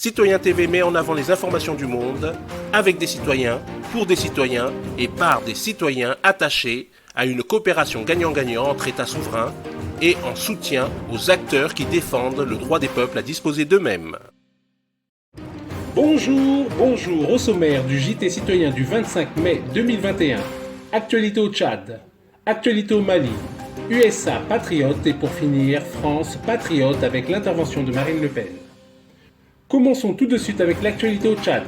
Citoyen TV met en avant les informations du monde, avec des citoyens, pour des citoyens et par des citoyens attachés à une coopération gagnant-gagnant entre États souverains et en soutien aux acteurs qui défendent le droit des peuples à disposer d'eux-mêmes. Bonjour, au sommaire du JT citoyen du 25 mai 2021. Actualité au Tchad, actualité au Mali, USA patriote et pour finir, France patriote avec l'intervention de Marine Le Pen. Commençons tout de suite avec l'actualité au Tchad.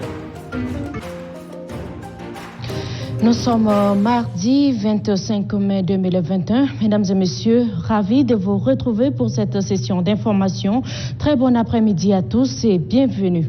Nous sommes mardi 25 mai 2021. Mesdames et messieurs, ravis de vous retrouver pour cette session d'information. Très bon après-midi à tous et bienvenue.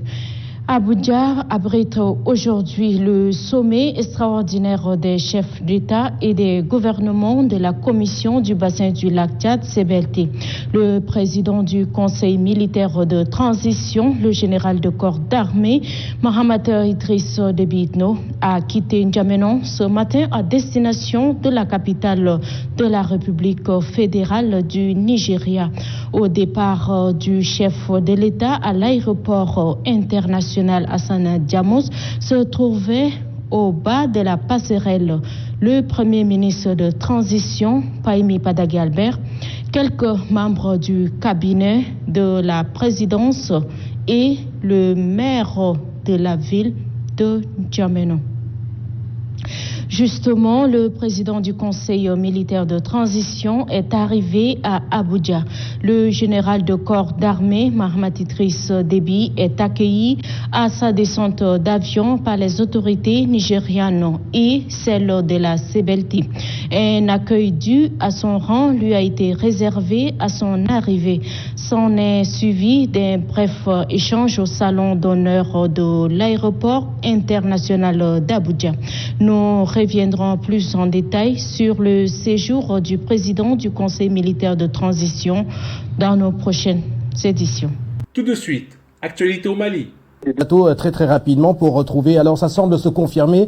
Abuja abrite aujourd'hui le sommet extraordinaire des chefs d'État et des gouvernements de la Commission du bassin du lac Tchad, CBLT. Le président du Conseil militaire de transition, le général de corps d'armée, Mohamed Idriss Déby Itno, a quitté N'Djamena ce matin à destination de la capitale de la République fédérale du Nigeria. Au départ du chef de l'État à l'aéroport international Hassan Diamos se trouvait au bas de la passerelle le premier ministre de transition, Pahimi Padagui Albert, quelques membres du cabinet de la présidence et le maire de la ville de N'Djamena. Justement, le président du Conseil militaire de transition est arrivé à Abuja. Le général de corps d'armée, Mohamed Idriss Déby, est accueilli à sa descente d'avion par les autorités nigérianes et celles de la CBLT. Un accueil dû à son rang lui a été réservé à son arrivée. S'en est suivi d'un bref échange au salon d'honneur de l'aéroport international d'Abuja. Nous reviendrons plus en détail sur le séjour du président du Conseil militaire de transition dans nos prochaines éditions. Tout de suite, actualité au Mali. Très rapidement pour retrouver, alors ça semble se confirmer,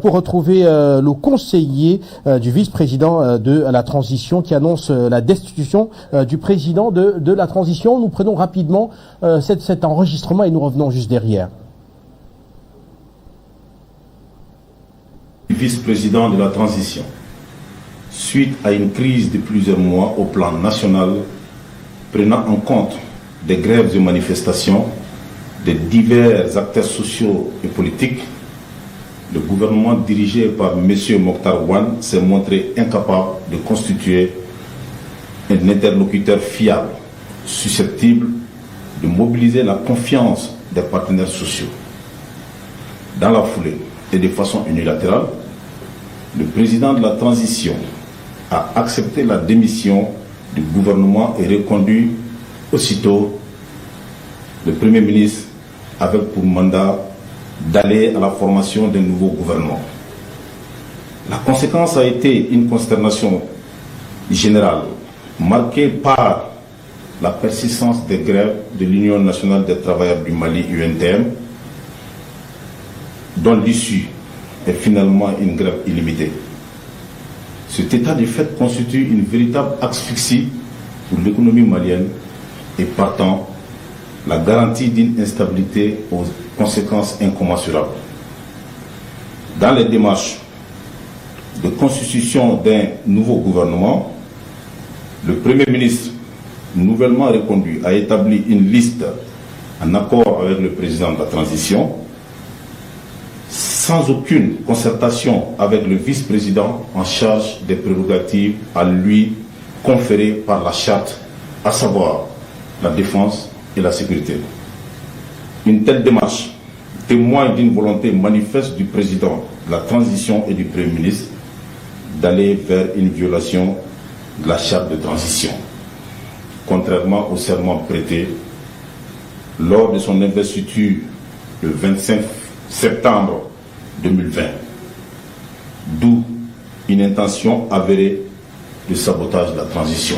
pour retrouver le conseiller du vice-président de la transition qui annonce la destitution du président de la transition. Nous prenons rapidement cet enregistrement et nous revenons juste derrière. Vice-président de la transition, suite à une crise de plusieurs mois au plan national, prenant en compte des grèves et manifestations de divers acteurs sociaux et politiques, le gouvernement dirigé par M. Mokhtar Ouane s'est montré incapable de constituer un interlocuteur fiable, susceptible de mobiliser la confiance des partenaires sociaux. Dans la foulée et de façon unilatérale, le président de la transition a accepté la démission du gouvernement et reconduit aussitôt le Premier ministre avec pour mandat d'aller à la formation d'un nouveau gouvernement. La conséquence a été une consternation générale marquée par la persistance des grèves de l'Union nationale des travailleurs du Mali, UNTM, dont l'issue est finalement une grève illimitée. Cet état de fait constitue une véritable asphyxie pour l'économie malienne et partant la garantie d'une instabilité aux conséquences incommensurables. Dans les démarches de constitution d'un nouveau gouvernement, le Premier ministre, nouvellement reconduit, a établi une liste en accord avec le président de la transition, sans aucune concertation avec le vice-président en charge des prérogatives à lui conférées par la charte, à savoir la défense et la sécurité. Une telle démarche témoigne d'une volonté manifeste du président de la transition et du Premier ministre d'aller vers une violation de la charte de transition, contrairement au serment prêté lors de son investiture le 25 septembre 2020, d'où une intention avérée de sabotage de la transition.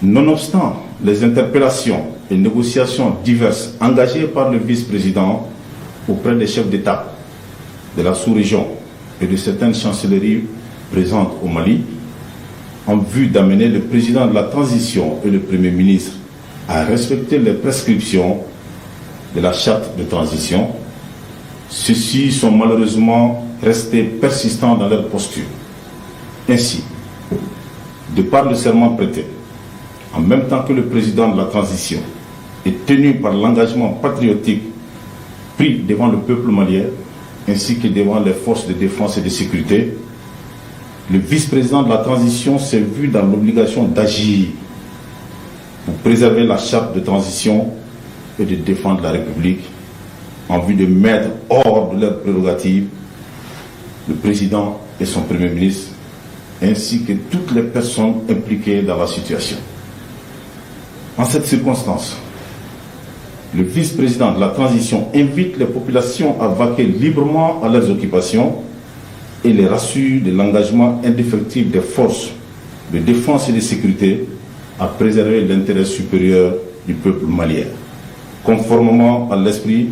Nonobstant les interpellations et négociations diverses engagées par le vice-président auprès des chefs d'État de la sous-région et de certaines chancelleries présentes au Mali, en vue d'amener le président de la transition et le Premier ministre à respecter les prescriptions de la charte de transition, ceux-ci sont malheureusement restés persistants dans leur posture. Ainsi, de par le serment prêté, en même temps que le président de la transition est tenu par l'engagement patriotique pris devant le peuple malien, ainsi que devant les forces de défense et de sécurité, le vice-président de la transition s'est vu dans l'obligation d'agir pour préserver la charte de transition et de défendre la République en vue de mettre hors de leurs prérogatives le président et son premier ministre, ainsi que toutes les personnes impliquées dans la situation. En cette circonstance, le vice-président de la transition invite les populations à vaquer librement à leurs occupations et les rassure de l'engagement indéfectible des forces de défense et de sécurité à préserver l'intérêt supérieur du peuple malien, conformément à l'esprit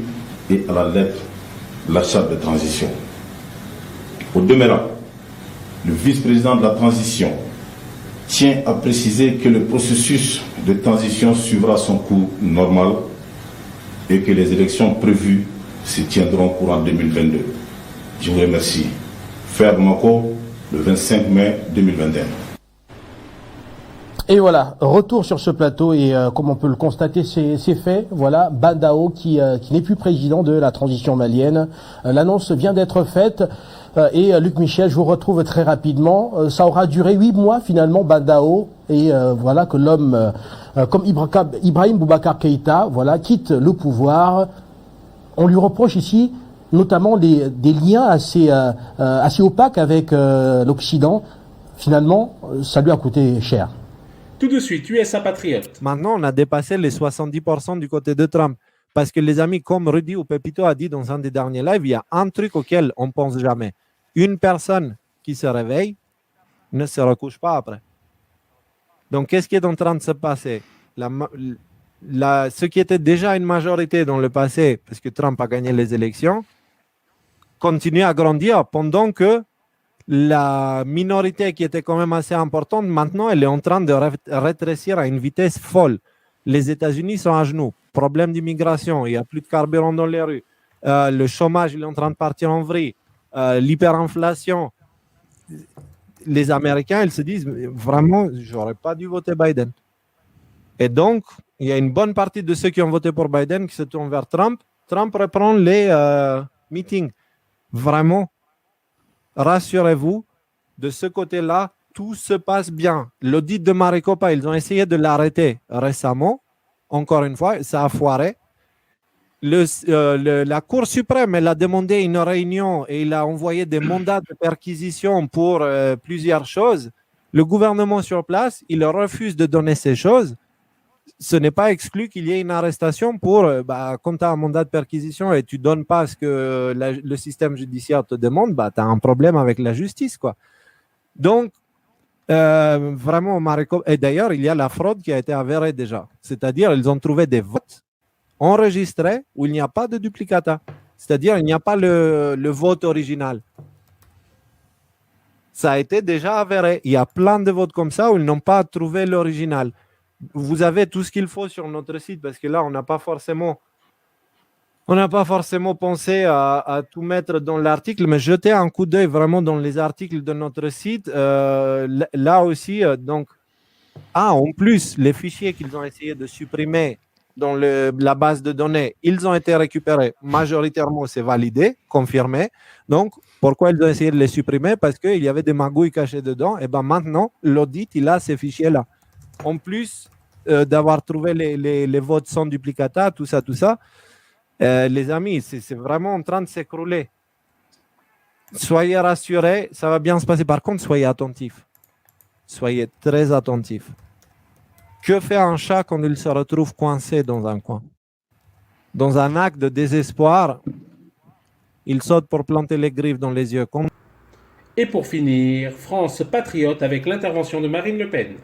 et à la lettre de la charte de transition. Au demeurant, le vice-président de la transition tient à préciser que le processus de transition suivra son cours normal et que les élections prévues se tiendront courant 2022. Je vous remercie. Fer Mako, le 25 mai 2021. Et voilà, retour sur ce plateau et comme on peut le constater, c'est fait. Voilà, Bandao qui n'est plus président de la transition malienne. L'annonce vient d'être faite et Luc Michel, je vous retrouve très rapidement. Ça aura duré 8 mois finalement, Bandao, et voilà que l'homme comme Ibrahim Boubacar Keïta, voilà, quitte le pouvoir. On lui reproche ici notamment des liens assez opaques avec l'Occident. Finalement, ça lui a coûté cher. Tout de suite, USA Patriote. Maintenant, on a dépassé les 70% du côté de Trump. Parce que les amis, comme Rudy ou Pepito a dit dans un des derniers lives, il y a un truc auquel on ne pense jamais. Une personne qui se réveille ne se recouche pas après. Donc, qu'est-ce qui est en train de se passer? Ce qui était déjà une majorité dans le passé, parce que Trump a gagné les élections, continue à grandir pendant que la minorité qui était quand même assez importante, maintenant, elle est en train de rétrécir à une vitesse folle. Les États-Unis sont à genoux. Problème d'immigration, il n'y a plus de carburant dans les rues. Le chômage, il est en train de partir en vrille. L'hyperinflation. Les Américains, ils se disent, vraiment, je n'aurais pas dû voter Biden. Et donc, il y a une bonne partie de ceux qui ont voté pour Biden qui se tournent vers Trump. Trump reprend les meetings. Vraiment, rassurez-vous, de ce côté-là, tout se passe bien. L'audit de Maricopa, ils ont essayé de l'arrêter récemment. Encore une fois, ça a foiré. La Cour suprême, elle a demandé une réunion et il a envoyé des mandats de perquisition pour plusieurs choses. Le gouvernement sur place, il refuse de donner ces choses. Ce n'est pas exclu qu'il y ait une arrestation pour, quand tu as un mandat de perquisition et tu ne donnes pas ce que le système judiciaire te demande, tu as un problème avec la justice, quoi. Donc, vraiment, et d'ailleurs, il y a la fraude qui a été avérée déjà. C'est-à-dire, ils ont trouvé des votes enregistrés où il n'y a pas de duplicata. C'est-à-dire, il n'y a pas le vote original. Ça a été déjà avéré. Il y a plein de votes comme ça où ils n'ont pas trouvé l'original. Vous avez tout ce qu'il faut sur notre site parce que là, on n'a pas forcément pensé à tout mettre dans l'article, mais jetez un coup d'œil vraiment dans les articles de notre site. Là aussi, en plus, les fichiers qu'ils ont essayé de supprimer dans la base de données, ils ont été récupérés. Majoritairement, c'est validé, confirmé. Donc, pourquoi ils ont essayé de les supprimer? Parce qu'il y avait des magouilles cachées dedans. Et maintenant, l'audit, il a ces fichiers-là. En plus d'avoir trouvé les votes sans duplicata, tout ça, les amis, c'est vraiment en train de s'écrouler. Soyez rassurés, ça va bien se passer. Par contre, soyez attentifs. Soyez très attentifs. Que fait un chat quand il se retrouve coincé dans un coin? Dans un acte de désespoir, il saute pour planter les griffes dans les yeux. Et pour finir, France Patriote avec l'intervention de Marine Le Pen.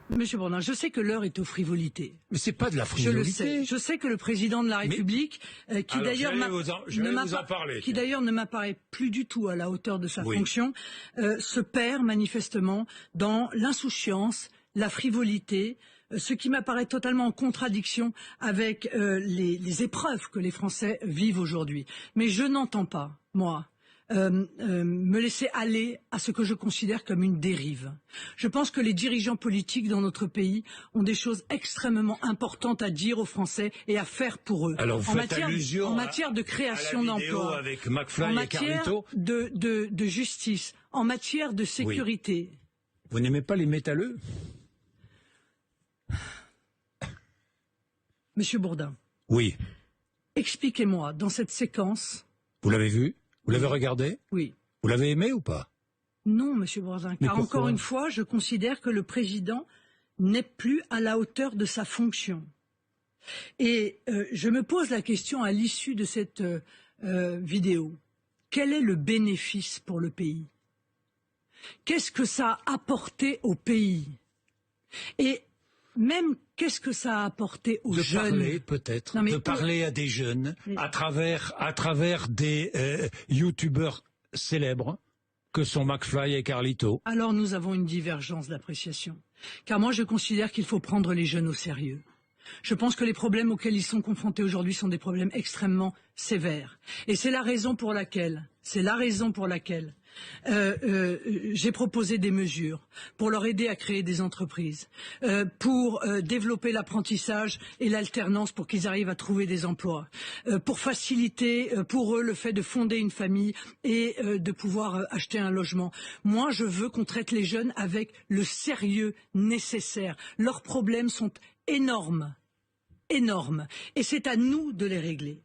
Monsieur Bourdin, je sais que l'heure est aux frivolités. Mais c'est pas de la frivolité. Je le sais. Je sais que le président de la République, qui d'ailleurs ne m'apparaît plus du tout à la hauteur de sa fonction, se perd manifestement dans l'insouciance, la frivolité, ce qui m'apparaît totalement en contradiction avec les épreuves que les Français vivent aujourd'hui. Mais je n'entends pas, moi, me laisser aller à ce que je considère comme une dérive. Je pense que les dirigeants politiques dans notre pays ont des choses extrêmement importantes à dire aux Français et à faire pour eux. Alors vous faites allusion en matière de création d'emplois, avec McFly en et matière Carlito. de justice, en matière de sécurité. Oui. Vous n'aimez pas les métalleux? Monsieur Bourdin. Oui. Expliquez-moi, dans cette séquence... Vous l'avez vu? Vous l'avez regardé? Oui. Vous l'avez aimé ou pas? Non, Monsieur Bourdin, car encore une fois, je considère que le président n'est plus à la hauteur de sa fonction. Et je me pose la question à l'issue de cette vidéo. Quel est le bénéfice pour le pays? Qu'est-ce que ça a apporté au pays? Et même qu'est-ce que ça a apporté aux jeunes? De parler peut-être, de parler à des jeunes à travers des youtubeurs célèbres que sont McFly et Carlito. Alors nous avons une divergence d'appréciation. Car moi je considère qu'il faut prendre les jeunes au sérieux. Je pense que les problèmes auxquels ils sont confrontés aujourd'hui sont des problèmes extrêmement sévères. Et c'est la raison pour laquelle j'ai proposé des mesures pour leur aider à créer des entreprises, pour développer l'apprentissage et l'alternance pour qu'ils arrivent à trouver des emplois, pour faciliter pour eux le fait de fonder une famille et de pouvoir acheter un logement. Moi, je veux qu'on traite les jeunes avec le sérieux nécessaire. Leurs problèmes sont énormes, et c'est à nous de les régler.